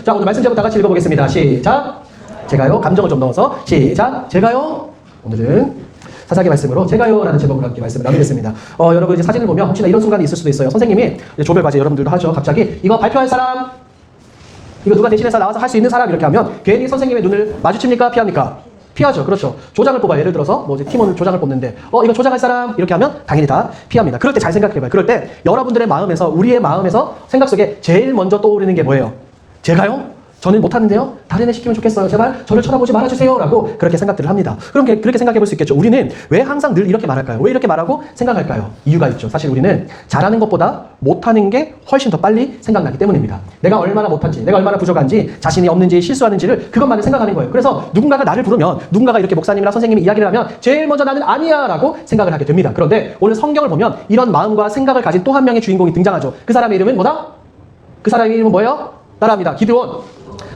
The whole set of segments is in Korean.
자, 오늘 말씀 제목 다 같이 읽어보겠습니다. 시작. 제가요. 감정을 좀 넣어서 시작. 제가요. 오늘은 사사기 말씀으로 제가요라는 제목으로 함께 말씀을 나누겠습니다. 여러분 이제 사진을 보면 혹시나 이런 순간이 있을 수도 있어요. 선생님이 이제 조별 과제 여러분들도 하죠. 갑자기 이거 발표할 사람, 이거 누가 대신해서 나와서 할 수 있는 사람 이렇게 하면 괜히 선생님의 눈을 마주칩니까? 피합니까? 피하죠. 그렇죠. 조장을 뽑아요. 예를 들어서 뭐 이제 팀원을 조장을 뽑는데 이거 조장할 사람 이렇게 하면 당연히 다 피합니다. 그럴 때 잘 생각해봐요. 그럴 때 여러분들의 마음에서, 우리의 마음에서 생각 속에 제일 먼저 떠오르는 게 뭐예요? 제가요? 저는 못하는데요? 다른 애 시키면 좋겠어요. 제발 저를 쳐다보지 말아주세요. 라고 그렇게 생각들을 합니다. 그럼 그렇게 생각해 볼 수 있겠죠. 우리는 왜 항상 늘 이렇게 말할까요? 왜 이렇게 말하고 생각할까요? 이유가 있죠. 사실 우리는 잘하는 것보다 못하는 게 훨씬 더 빨리 생각나기 때문입니다. 내가 얼마나 못한지, 내가 얼마나 부족한지, 자신이 없는지, 실수하는지를 그것만을 생각하는 거예요. 그래서 누군가가 나를 부르면, 누군가가 이렇게 목사님이나 선생님이 이야기를 하면 제일 먼저 나는 아니야 라고 생각을 하게 됩니다. 그런데 오늘 성경을 보면 이런 마음과 생각을 가진 또 한 명의 주인공이 등장하죠. 그 사람의 이름은 뭐다? 그 사람의 이름은 뭐예요? 따라합니다. 기드온.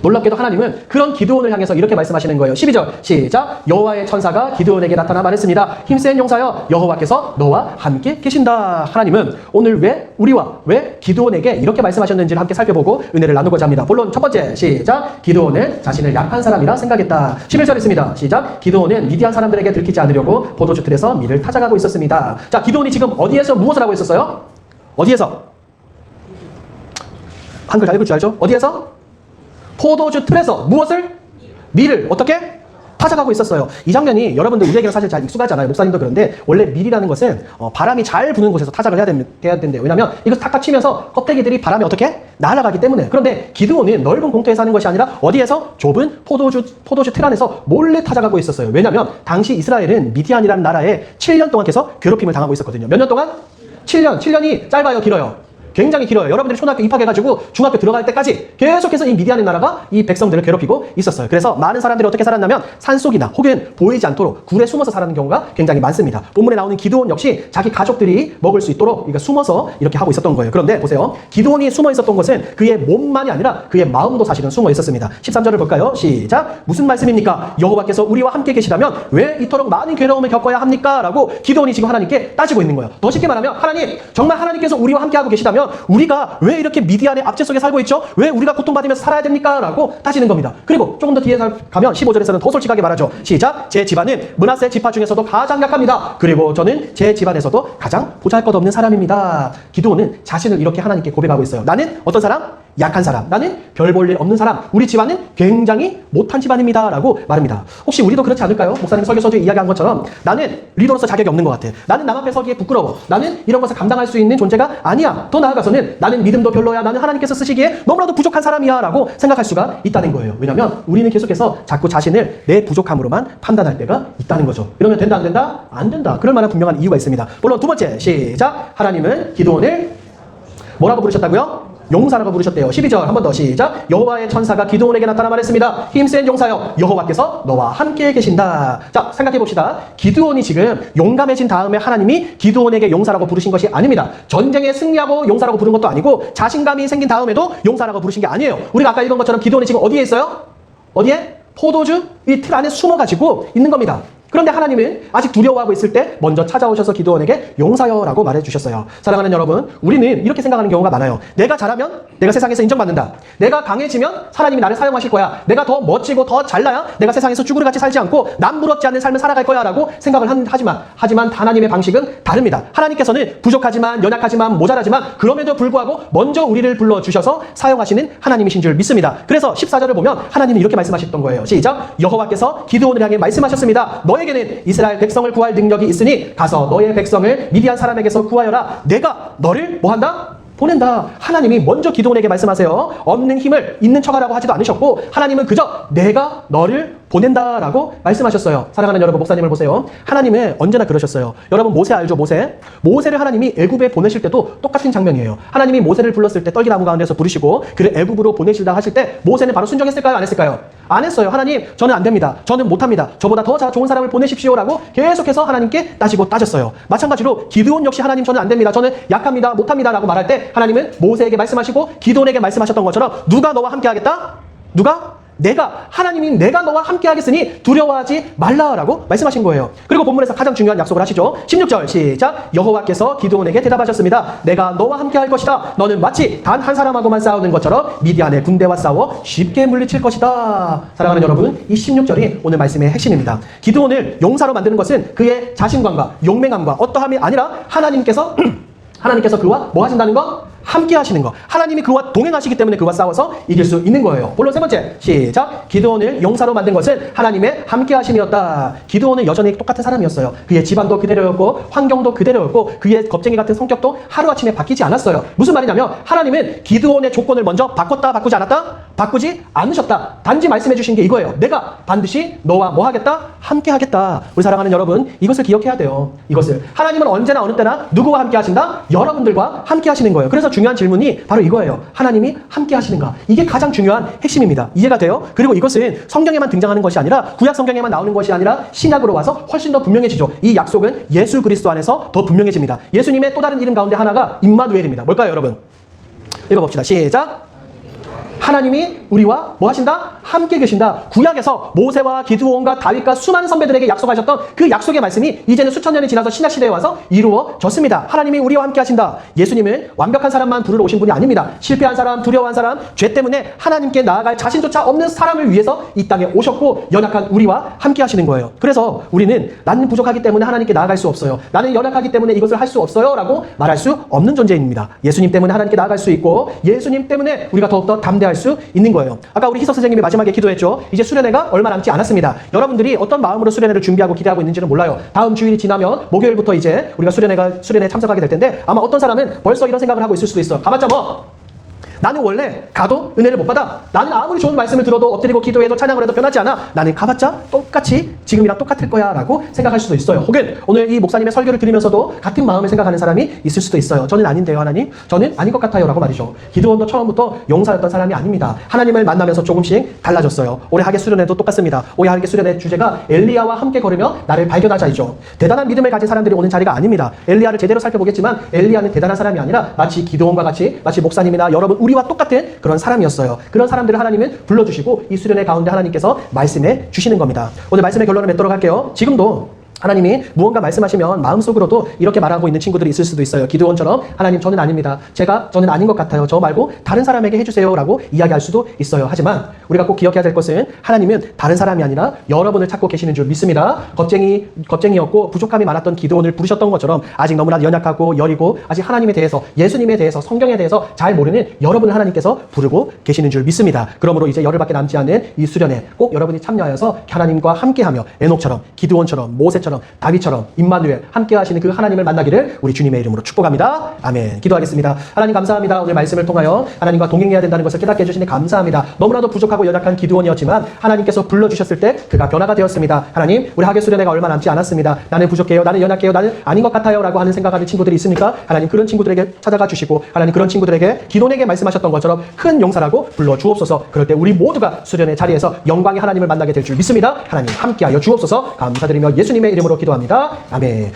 놀랍게도 하나님은 그런 기드온을 향해서 이렇게 말씀하시는 거예요. 12절 시작. 여호와의 천사가 기드온에게 나타나 말했습니다. 힘센 용사여, 여호와께서 너와 함께 계신다. 하나님은 오늘 왜 기드온에게 이렇게 말씀하셨는지를 함께 살펴보고 은혜를 나누고자 합니다. 본론 첫 번째 시작. 기드온은 자신을 약한 사람이라 생각했다. 11절 있습니다. 시작. 기드온은 미디안 사람들에게 들키지 않으려고 포도주 틀에서 밀을 타작하고 있었습니다. 자, 기드온이 지금 어디에서 무엇을 하고 있었어요? 어디에서? 한글 다 읽을 줄 알죠? 어디에서? 포도주 틀에서 무엇을? 밀을 어떻게? 타작하고 있었어요. 이 장면이 여러분들 우리에게는 사실 잘 익숙하지 않아요. 목사님도 그런데 원래 밀이라는 것은 바람이 잘 부는 곳에서 타작을 해야 된대요. 왜냐하면 이거 탁탁 치면서 껍데기들이 바람에 어떻게? 날아가기 때문에. 그런데 기드온은 넓은 공터에서 하는 것이 아니라 어디에서? 좁은 포도주 틀 안에서 몰래 타작하고 있었어요. 왜냐하면 당시 이스라엘은 미디안이라는 나라에 7년 동안 계속 괴롭힘을 당하고 있었거든요. 몇 년 동안? 7년. 7년이 짧아요, 길어요? 굉장히 길어요. 여러분들이 초등학교 입학해가지고 중학교 들어갈 때까지 계속해서 이 미디안의 나라가 이 백성들을 괴롭히고 있었어요. 그래서 많은 사람들이 어떻게 살았냐면 산속이나 혹은 보이지 않도록 굴에 숨어서 살았는 경우가 굉장히 많습니다. 본문에 나오는 기드온 역시 자기 가족들이 먹을 수 있도록 그러니까 숨어서 이렇게 하고 있었던 거예요. 그런데 보세요. 기드온이 숨어 있었던 것은 그의 몸만이 아니라 그의 마음도 사실은 숨어 있었습니다. 13절을 볼까요? 시작. 무슨 말씀입니까? 여호와께서 우리와 함께 계시다면 왜 이토록 많은 괴로움을 겪어야 합니까? 라고 기드온이 지금 하나님께 따지고 있는 거예요. 더 쉽게 말하면 하나님, 정말 하나님께서 우리와 함께 하고 계시다면 우리가 왜 이렇게 미디안의 압제 속에 살고 있죠? 왜 우리가 고통받으면서 살아야 됩니까? 라고 따지는 겁니다. 그리고 조금 더 뒤에 가면 15절에서는 더 솔직하게 말하죠. 시작. 제 집안은 므낫세 지파 중에서도 가장 약합니다. 그리고 저는 제 집안에서도 가장 보잘것없는 사람입니다. 기드온은 자신을 이렇게 하나님께 고백하고 있어요. 나는 어떤 사람? 약한 사람. 나는 별 볼 일 없는 사람. 우리 집안은 굉장히 못한 집안입니다. 라고 말합니다. 혹시 우리도 그렇지 않을까요? 목사님 설교 서두에 이야기한 것처럼 나는 리더로서 자격이 없는 것 같아. 나는 남 앞에 서기에 부끄러워. 나는 이런 것을 감당할 수 있는 존재가 아니야. 더 나아가서는 나는 믿음도 별로야. 나는 하나님께서 쓰시기에 너무나도 부족한 사람이야. 라고 생각할 수가 있다는 거예요. 왜냐하면 우리는 계속해서 자꾸 자신을 내 부족함으로만 판단할 때가 있다는 거죠. 이러면 된다 안 된다? 안 된다. 그럴 만한 분명한 이유가 있습니다. 물론 두 번째 시작. 하나님은 기드온을 뭐라고 부르셨다고요? 용사라고 부르셨대요. 12절 한 번 더 시작. 여호와의 천사가 기드온에게 나타나 말했습니다. 힘센 용사여, 여호와께서 너와 함께 계신다. 자, 생각해 봅시다. 기드온이 지금 용감해진 다음에 하나님이 기드온에게 용사라고 부르신 것이 아닙니다. 전쟁에 승리하고 용사라고 부른 것도 아니고 자신감이 생긴 다음에도 용사라고 부르신 게 아니에요. 우리가 아까 읽은 것처럼 기드온이 지금 어디에 있어요? 어디에? 포도주 이 틀 안에 숨어가지고 있는 겁니다. 그런데 하나님은 아직 두려워하고 있을 때 먼저 찾아오셔서 기드온에게 용사여라고 말해주셨어요. 사랑하는 여러분, 우리는 이렇게 생각하는 경우가 많아요. 내가 잘하면 내가 세상에서 인정받는다. 내가 강해지면 하나님이 나를 사용하실 거야. 내가 더 멋지고 더 잘나야 내가 세상에서 쭈구리같이 살지 않고 남부럽지 않는 삶을 살아갈 거야 라고 생각을 하지만 하나님의 방식은 다릅니다. 하나님께서는 부족하지만 연약하지만 모자라지만 그럼에도 불구하고 먼저 우리를 불러주셔서 사용하시는 하나님이신 줄 믿습니다. 그래서 14절을 보면 하나님은 이렇게 말씀하셨던 거예요. 시작. 여호와께서 기드온을 향해 말씀하셨습니다. 너에게는 이스라엘 백성을 구할 능력이 있으니 가서 너의 백성을 미디안 사람에게서 구하여라. 내가 너를 뭐한다? 보낸다. 하나님이 먼저 기드온에게 말씀하세요. 없는 힘을 있는 척하라고 하지도 않으셨고 하나님은 그저 내가 너를 보낸다라고 말씀하셨어요. 사랑하는 여러분, 목사님을 보세요. 하나님은 언제나 그러셨어요. 여러분 모세 알죠? 모세를 하나님이 애굽에 보내실 때도 똑같은 장면이에요. 하나님이 모세를 불렀을 때 떨기나무 가운데서 부르시고 그를 애굽으로 보내실다 하실 때 모세는 바로 순종했을까요? 안 했을까요? 안 했어요. 하나님, 저는 안 됩니다. 저는 못합니다. 저보다 더 좋은 사람을 보내십시오라고 계속해서 하나님께 따졌어요. 마찬가지로 기드온 역시 하나님, 저는 안 됩니다. 저는 약합니다. 못합니다. 라고 말할 때 하나님은 모세에게 말씀하시고 기드온에게 말씀하셨던 것처럼 누가 너와 함께 하겠다? 누가? 내가 하나님인 내가 너와 함께 하겠으니 두려워하지 말라라고 말씀하신 거예요. 그리고 본문에서 가장 중요한 약속을 하시죠. 16절 시작. 여호와께서 기드온에게 대답하셨습니다. 내가 너와 함께 할 것이다. 너는 마치 단 한 사람하고만 싸우는 것처럼 미디안의 군대와 싸워 쉽게 물리칠 것이다. 사랑하는 여러분, 이 16절이 오늘 말씀의 핵심입니다. 기드온을 용사로 만드는 것은 그의 자신감과 용맹함과 어떠함이 아니라 하나님께서 그와 뭐 하신다는 거? 함께 하시는 거. 하나님이 그와 동행하시기 때문에 그와 싸워서 이길 수 있는 거예요. 본론 세 번째 시작. 기드온을 용사로 만든 것은 하나님의 함께 하심이었다. 기드온은 여전히 똑같은 사람이었어요. 그의 집안도 그대로였고 환경도 그대로였고 그의 겁쟁이 같은 성격도 하루아침에 바뀌지 않았어요. 무슨 말이냐면 하나님은 기드온의 조건을 먼저 바꿨다 바꾸지 않았다? 바꾸지 않으셨다. 단지 말씀해 주신 게 이거예요. 내가 반드시 너와 뭐 하겠다? 함께 하겠다. 우리 사랑하는 여러분, 이것을 기억해야 돼요. 이것을 하나님은 언제나 어느 때나 누구와 함께 하신다? 여러분들과 함께 하시는 거예요. 그래서 중요한 질문이 바로 이거예요. 하나님이 함께 하시는가? 이게 가장 중요한 핵심입니다. 이해가 돼요? 그리고 이것은 성경에만 등장하는 것이 아니라 구약 성경에만 나오는 것이 아니라 신약으로 와서 훨씬 더 분명해지죠. 이 약속은 예수 그리스도 안에서 더 분명해집니다. 예수님의 또 다른 이름 가운데 하나가 임마누엘입니다. 뭘까요, 여러분? 읽어봅시다. 시작. 하나님이 우리와 뭐 하신다? 함께 계신다. 구약에서 모세와 기드온과 다윗과 수많은 선배들에게 약속하셨던 그 약속의 말씀이 이제는 수천 년이 지나서 신약시대에 와서 이루어졌습니다. 하나님이 우리와 함께 하신다. 예수님은 완벽한 사람만 부르러 오신 분이 아닙니다. 실패한 사람, 두려워한 사람, 죄 때문에 하나님께 나아갈 자신조차 없는 사람을 위해서 이 땅에 오셨고 연약한 우리와 함께 하시는 거예요. 그래서 우리는 나는 부족하기 때문에 하나님께 나아갈 수 없어요. 나는 연약하기 때문에 이것을 할 수 없어요 라고 말할 수 없는 존재입니다. 예수님 때문에 하나님께 나아갈 수 있고 예수님 때문에 우리가 더욱더 담대할 수 있는 거예요. 아까 우리 희석 선생님이 마지막에 기도했죠. 이제 수련회가 얼마 남지 않았습니다. 여러분들이 어떤 마음으로 수련회를 준비하고 기대하고 있는지는 몰라요. 다음 주일이 지나면 목요일부터 이제 우리가 수련회에 참석하게 될 텐데 아마 어떤 사람은 벌써 이런 생각을 하고 있을 수도 있어. 가봤자 뭐 나는 원래 가도 은혜를 못 받아. 나는 아무리 좋은 말씀을 들어도 엎드리고 기도해도 찬양을 해도 변하지 않아. 나는 가봤자 똑같이 지금이랑 똑같을 거야 라고 생각할 수도 있어요. 혹은 오늘 이 목사님의 설교를 들으면서도 같은 마음을 생각하는 사람이 있을 수도 있어요. 저는 아닌데요 하나님. 저는 아닌 것 같아요 라고 말이죠. 기드온도 처음부터 용사였던 사람이 아닙니다. 하나님을 만나면서 조금씩 달라졌어요. 올해 하계 수련회도 똑같습니다. 올해 하계 수련회 주제가 엘리야와 함께 걸으며 나를 발견하자이죠. 대단한 믿음을 가진 사람들이 오는 자리가 아닙니다. 엘리야를 제대로 살펴보겠지만 엘리야는 대단한 사람이 아니라 마치 기드온과 같이 마치 목사님이나 여러분 우리와 똑같은 그런 사람이었어요. 그런 사람들을 하나님은 불러주시고 이 수련회 가운데 하나님께서 말씀해 주시는 겁니다. 오늘 말씀의 결론을 맺도록 할게요. 지금도 하나님이 무언가 말씀하시면 마음속으로도 이렇게 말하고 있는 친구들이 있을 수도 있어요. 기드온처럼 하나님 저는 아닙니다. 저는 아닌 것 같아요. 저 말고 다른 사람에게 해주세요 라고 이야기할 수도 있어요. 하지만 우리가 꼭 기억해야 될 것은 하나님은 다른 사람이 아니라 여러분을 찾고 계시는 줄 믿습니다. 겁쟁이였고 부족함이 많았던 기드온을 부르셨던 것처럼 아직 너무나 연약하고 여리고 아직 하나님에 대해서 예수님에 대해서 성경에 대해서 잘 모르는 여러분을 하나님께서 부르고 계시는 줄 믿습니다. 그러므로 이제 열흘밖에 남지 않은 이 수련회 꼭 여러분이 참여하여서 하나님과 함께하며 에녹처럼 기드온처럼 모세처럼 다윗처럼 임마누엘 함께 하시는 그 하나님을 만나기를 우리 주님의 이름으로 축복합니다. 아멘. 기도하겠습니다. 하나님 감사합니다. 오늘 말씀을 통하여 하나님과 동행해야 된다는 것을 깨닫게 해주시니 감사합니다. 너무나도 부족하고 연약한 기드온이었지만 하나님께서 불러주셨을 때 그가 변화가 되었습니다. 하나님 우리 하계 수련회가 얼마 남지 않았습니다. 나는 부족해요. 나는 연약해요. 나는 아닌 것 같아요 라고 하는 생각하는 친구들이 있습니까? 하나님 그런 친구들에게 찾아가 주시고 하나님 그런 친구들에게 기도에게 말씀하셨던 것처럼 큰 용사라고 불러 주옵소서. 그럴 때 우리 모두가 수련회 자리에서 영광의 하나님을 만나게 될 줄 믿습니다. 하나님 함께하여 주옵소서. 감사드리며 예수님의 이름으로 기도합니다. 아멘.